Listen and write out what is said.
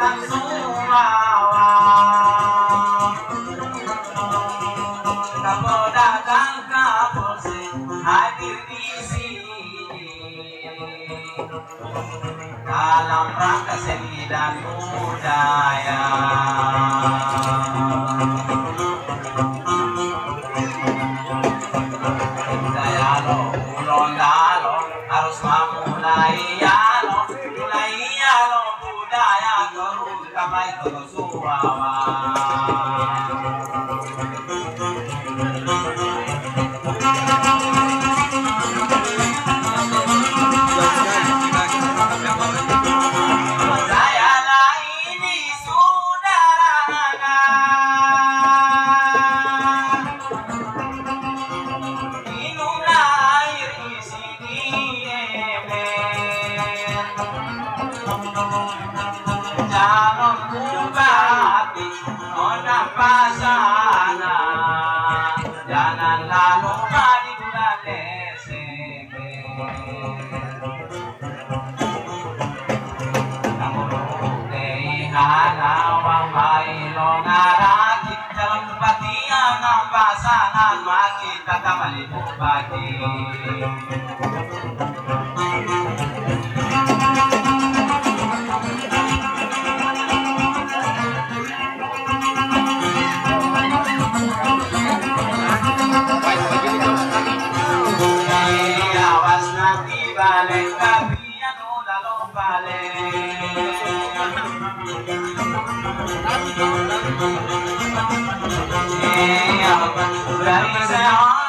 kalimutan sumawa. Kapodatang kapolsek hadir di sini dalam rangka seni dan budaya. Dayalo, ulon dalo, harus memulai yalo, mulai yalo budaya turun kamai turun suawa. Jangan bupati, orang pasana, jangan lalu mari bulan Desember. Kamu hana wang bailo ngarakit dalam kebatian ng pasangan makita kamali bupati. Balik kapian udah lo balik. Dari saya